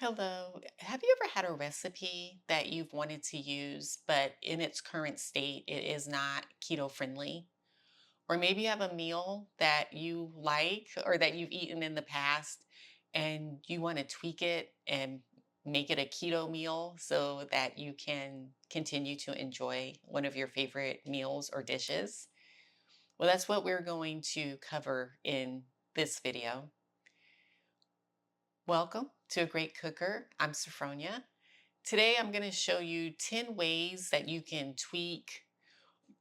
Hello. Have you ever had a recipe that you've wanted to use, but in its current state, it is not keto friendly? Or maybe you have a meal that you like or that you've eaten in the past and you want to tweak it and make it a keto meal so that you can continue to enjoy one of your favorite meals or dishes? Well, that's what we're going to cover in this video. Welcome to A Great Cooker. I'm Sophronia. Today, I'm going to show you 10 ways that you can tweak,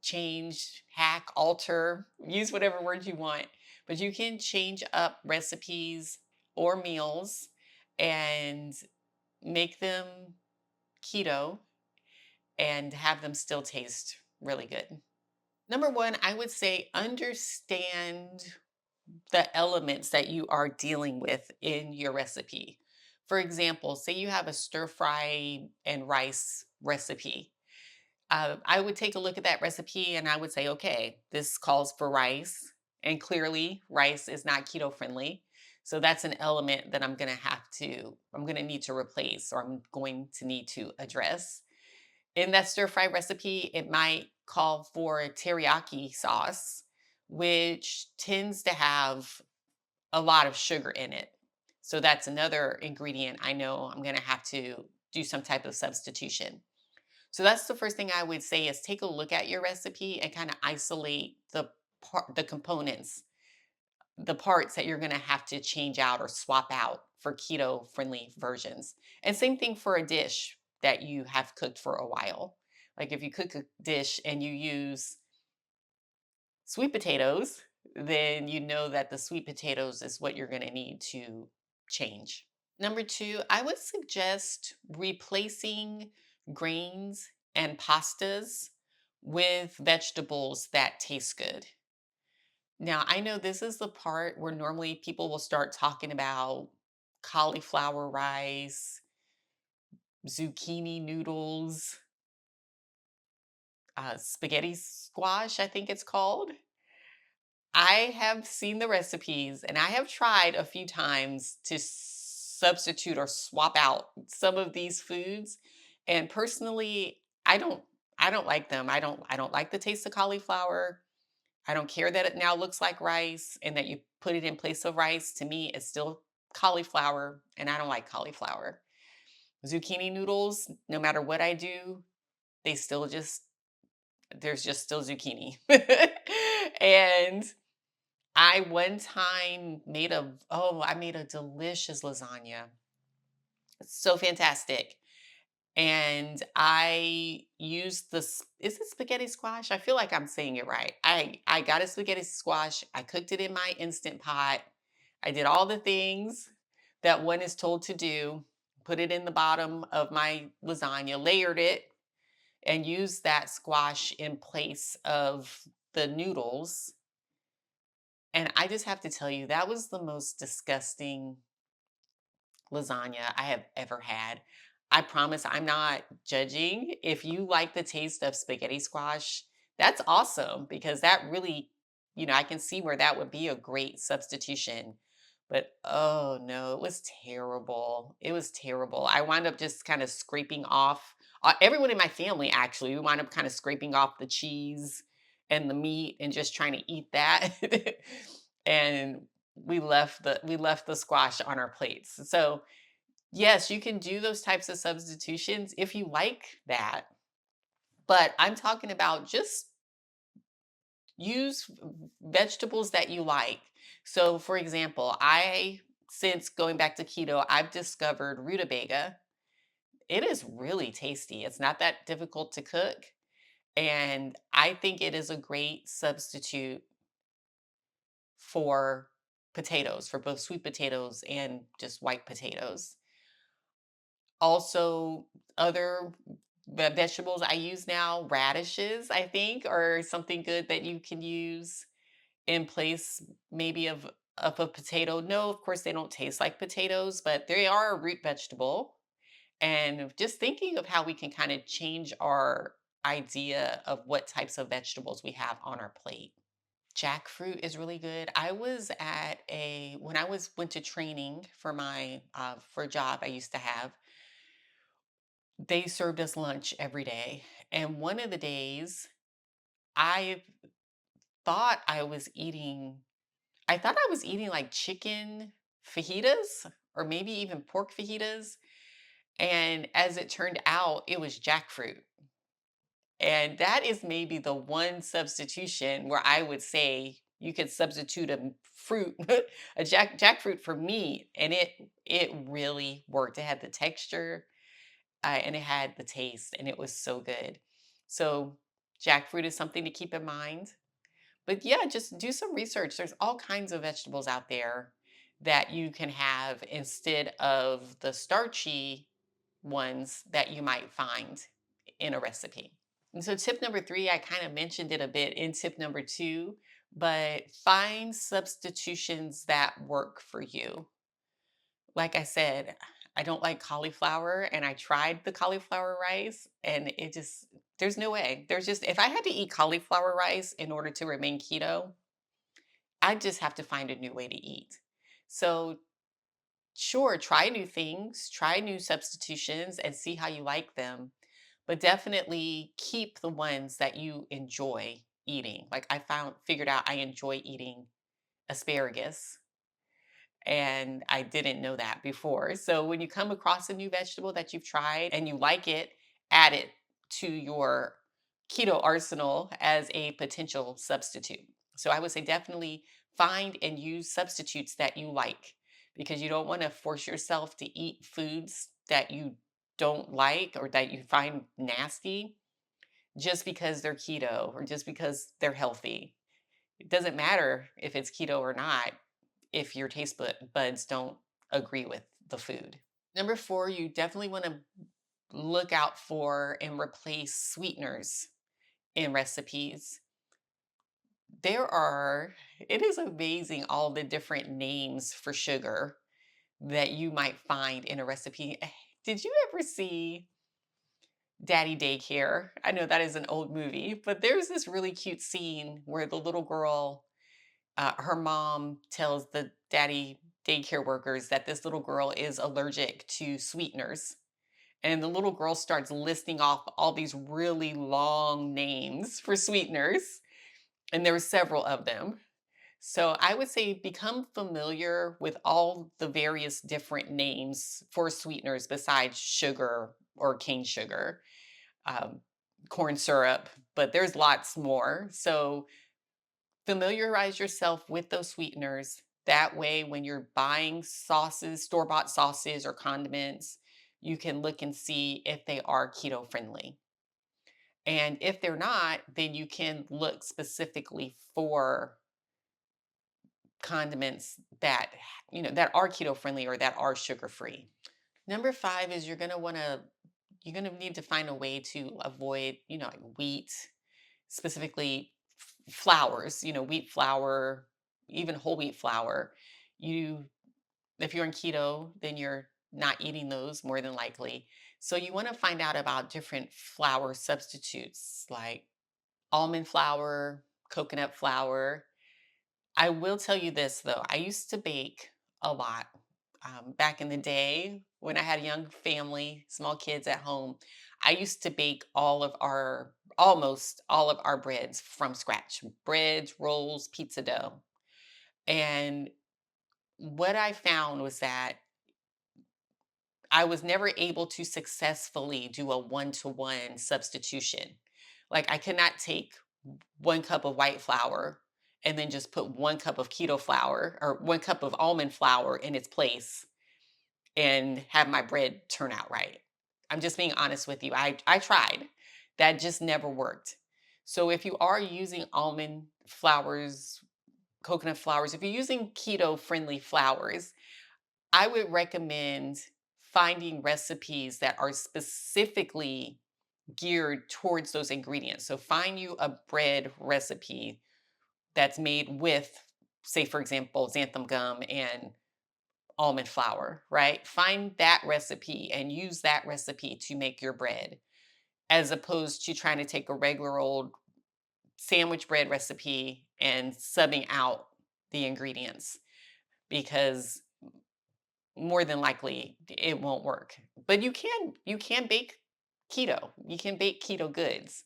change, hack, alter, use whatever word you want, but you can change up recipes or meals and make them keto and have them still taste really good. Number one, I would say understand the elements that you are dealing with in your recipe. For example, say you have a stir fry and rice recipe. I would take a look at that recipe and I would say, okay, this calls for rice. And clearly, rice is not keto friendly. So that's an element that I'm going to need to replace or I'm going to need to address. In that stir fry recipe, it might call for teriyaki sauce, which tends to have a lot of sugar in it. So that's another ingredient I know I'm going to have to do some type of substitution. So that's the first thing I would say is take a look at your recipe and kind of isolate the components, the parts that you're going to have to change out or swap out for keto friendly versions. And same thing for a dish that you have cooked for a while. Like if you cook a dish and you use sweet potatoes, then you know that the sweet potatoes is what you're going to need to change. Number two, I would suggest replacing grains and pastas with vegetables that taste good. Now, I know this is the part where normally people will start talking about cauliflower rice, zucchini noodles, spaghetti squash, I think it's called. I have seen the recipes and I have tried a few times to substitute or swap out some of these foods. And personally, I don't like them. I don't like the taste of cauliflower. I don't care that it now looks like rice and that you put it in place of rice. To me, it's still cauliflower and I don't like cauliflower. Zucchini noodles, no matter what I do, they still just there's just still zucchini. And I one time I made a delicious lasagna. It's so fantastic. And I used is it spaghetti squash? I feel like I'm saying it right. I got a spaghetti squash. I cooked it in my instant pot. I did all the things that one is told to do. Put it in the bottom of my lasagna, layered it, and used that squash in place of the noodles. And I just have to tell you, that was the most disgusting lasagna I have ever had. I promise I'm not judging. If you like the taste of spaghetti squash, that's awesome because that really, I can see where that would be a great substitution. But oh no, it was terrible. It was terrible. I wound up just kind of scraping off everyone in my family, actually. We wound up kind of scraping off the cheese and the meat and just trying to eat that. And we left the squash on our plates. So, yes, you can do those types of substitutions if you like that. But I'm talking about just use vegetables that you like. So, for example, since going back to keto, I've discovered rutabaga. It is really tasty. It's not that difficult to cook. And I think it is a great substitute for potatoes, for both sweet potatoes and just white potatoes. Also, other vegetables I use now, radishes, I think, are something good that you can use in place maybe of a potato. No, of course they don't taste like potatoes, but they are a root vegetable. And just thinking of how we can kind of change our idea of what types of vegetables we have on our plate. Jackfruit is really good. I was at a when I was went to training for my for a job I used to have. They served us lunch every day, and one of the days I thought I was eating. I thought I was eating like chicken fajitas or maybe even pork fajitas. And as it turned out, it was jackfruit. And that is maybe the one substitution where I would say you could substitute a fruit, a jackfruit for meat, and it really worked. It had the texture, and it had the taste, and it was so good. So jackfruit is something to keep in mind. But yeah, just do some research. There's all kinds of vegetables out there that you can have instead of the starchy ones that you might find in a recipe. And so, tip number three, I kind of mentioned it a bit in tip number two, but find substitutions that work for you. Like I said, I don't like cauliflower, and I tried the cauliflower rice, and it just, there's no way. There's just, if I had to eat cauliflower rice in order to remain keto, I just have to find a new way to eat. So, sure, try new things, try new substitutions, and see how you like them. But definitely keep the ones that you enjoy eating. Like I figured out I enjoy eating asparagus, and I didn't know that before. So when you come across a new vegetable that you've tried and you like it, add it to your keto arsenal as a potential substitute. So I would say definitely find and use substitutes that you like, because you don't want to force yourself to eat foods that you don't like or that you find nasty just because they're keto or just because they're healthy. It doesn't matter if it's keto or not if your buds don't agree with the food. Number four, you definitely want to look out for and replace sweeteners in recipes. It is amazing all the different names for sugar that you might find in a recipe. Did you ever see Daddy Daycare? I know that is an old movie, but there's this really cute scene where the little girl, her mom tells the daddy daycare workers that this little girl is allergic to sweeteners. And the little girl starts listing off all these really long names for sweeteners. And there were several of them. So I would say become familiar with all the various different names for sweeteners besides sugar or cane sugar, um, corn syrup, but there's lots more. So familiarize yourself with those sweeteners. That way, when you're buying sauces, store bought sauces or condiments, you can look and see if they are keto friendly. And if they're not, then you can look specifically for condiments that that are keto friendly or that are sugar free. Number five is you're going to need to find a way to avoid, like wheat, specifically flours, wheat flour, even whole wheat flour. You If you're in keto, then you're not eating those more than likely. So you want to find out about different flour substitutes like almond flour, coconut flour. I will tell you this though, I used to bake a lot back in the day when I had a young family, small kids at home. I used to bake almost all of our breads from scratch, breads, rolls, pizza dough. And what I found was that I was never able to successfully do a one-to-one substitution. Like I could not take 1 cup of white flour and then just put 1 cup of keto flour or 1 cup of almond flour in its place and have my bread turn out right. I'm just being honest with you. I tried. That just never worked. So if you are using almond flours, coconut flours, if you're using keto friendly flours, I would recommend finding recipes that are specifically geared towards those ingredients. So find you a bread recipe that's made with, say, for example, xanthan gum and almond flour, right? Find that recipe and use that recipe to make your bread, as opposed to trying to take a regular old sandwich bread recipe and subbing out the ingredients, because more than likely it won't work. But you can bake keto. You can bake keto goods.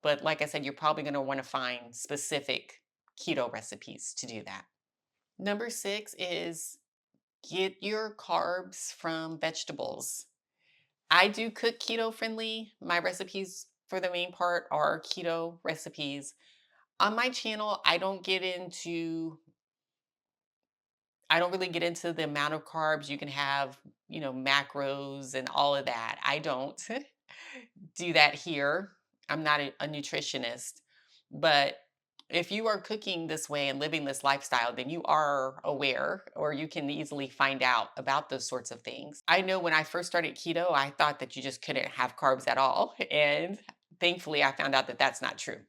But like I said, you're probably going to want to find specific keto recipes to do that. Number 6 is get your carbs from vegetables. I do cook keto friendly. My recipes for the main part are keto recipes. On my channel, I don't really get into the amount of carbs you can have, macros and all of that. I don't do that here. I'm not a nutritionist. But if you are cooking this way and living this lifestyle, then you are aware, or you can easily find out about those sorts of things. I know when I first started keto, I thought that you just couldn't have carbs at all. And thankfully, I found out that that's not true.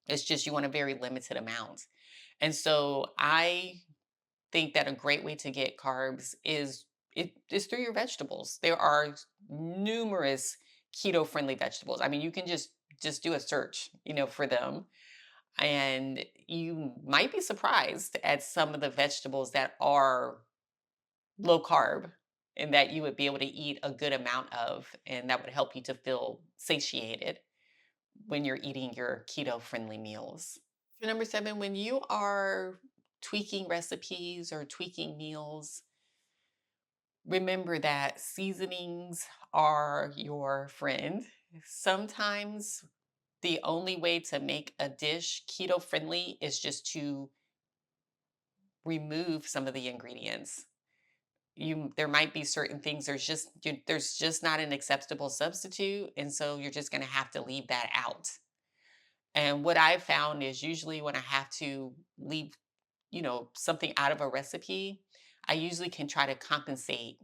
It's just you want a very limited amount. And so I think that a great way to get carbs is through your vegetables. There are numerous keto friendly vegetables. I mean, you can just do a search, for them, and you might be surprised at some of the vegetables that are low carb and that you would be able to eat a good amount of, and that would help you to feel satiated when you're eating your keto friendly meals. For number 7, when you are tweaking recipes or tweaking meals, remember that seasonings are your friend. Sometimes the only way to make a dish keto friendly is just to remove some of the ingredients. There might be certain things, there's just not an acceptable substitute, and so you're just going to have to leave that out. And what I've found is usually when I have to leave, something out of a recipe, I usually can try to compensate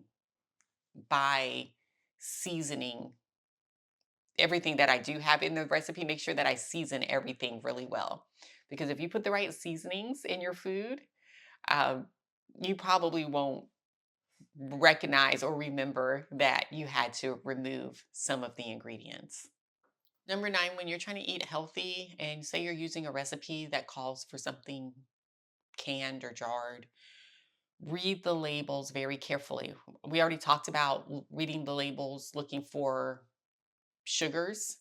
by seasoning everything that I do have in the recipe. Make sure that I season everything really well. Because if you put the right seasonings in your food, um, you probably won't recognize or remember that you had to remove some of the ingredients. Number 9, when you're trying to eat healthy and say you're using a recipe that calls for something canned or jarred, read the labels very carefully. We already talked about reading the labels, looking for sugars.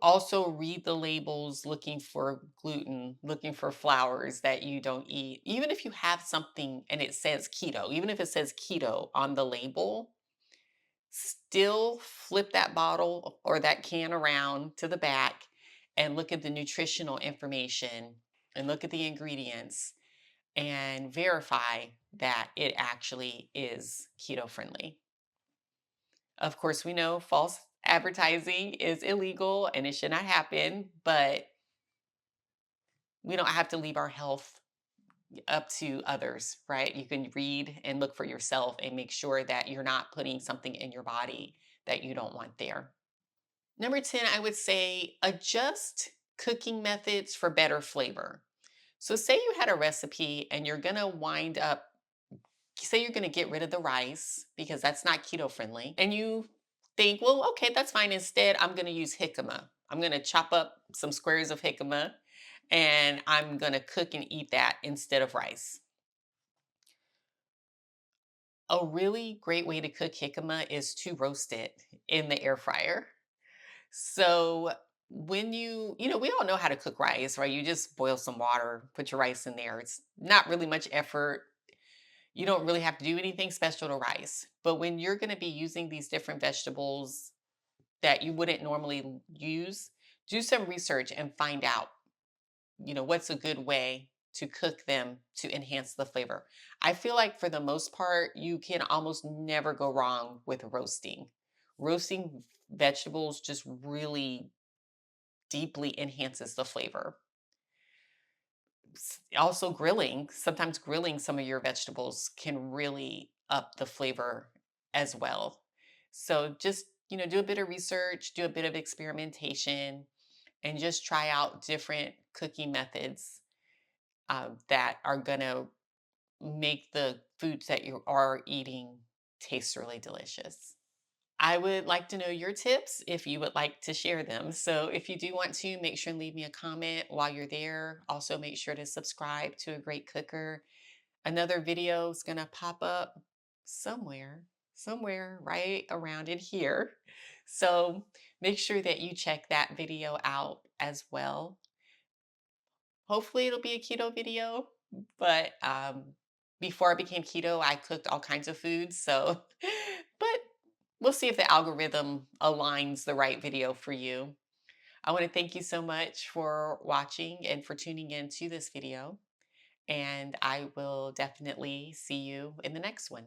Also, read the labels looking for gluten, looking for flours that you don't eat. Even if you have something and it says keto, even if it says keto on the label, still flip that bottle or that can around to the back and look at the nutritional information and look at the ingredients and verify that it actually is keto friendly. Of course, we know false advertising is illegal and it should not happen, but we don't have to leave our health up to others, right? You can read and look for yourself and make sure that you're not putting something in your body that you don't want there. Number 10, I would say adjust cooking methods for better flavor. So, say you had a recipe and you're going to wind up, say you're going to get rid of the rice because that's not keto friendly, and you think, well, okay, that's fine. Instead, I'm going to use jicama. I'm going to chop up some squares of jicama and I'm going to cook and eat that instead of rice. A really great way to cook jicama is to roast it in the air fryer. So when we all know how to cook rice, right? You just boil some water, put your rice in there. It's not really much effort. You don't really have to do anything special to rice. But when you're going to be using these different vegetables that you wouldn't normally use, do some research and find out, what's a good way to cook them to enhance the flavor. I feel like for the most part, you can almost never go wrong with roasting. Roasting vegetables just really deeply enhances the flavor. Also, sometimes grilling some of your vegetables can really up the flavor as well. So just, do a bit of research, do a bit of experimentation, and just try out different cooking methods that are going to make the foods that you are eating taste really delicious. I would like to know your tips if you would like to share them. So if you do want to, make sure and leave me a comment while you're there. Also, make sure to subscribe to A Great Cooker. Another video is going to pop up somewhere right around in here. So make sure that you check that video out as well. Hopefully, it'll be a keto video, but before I became keto, I cooked all kinds of foods. So, but we'll see if the algorithm aligns the right video for you. I want to thank you so much for watching and for tuning in to this video. And I will definitely see you in the next one.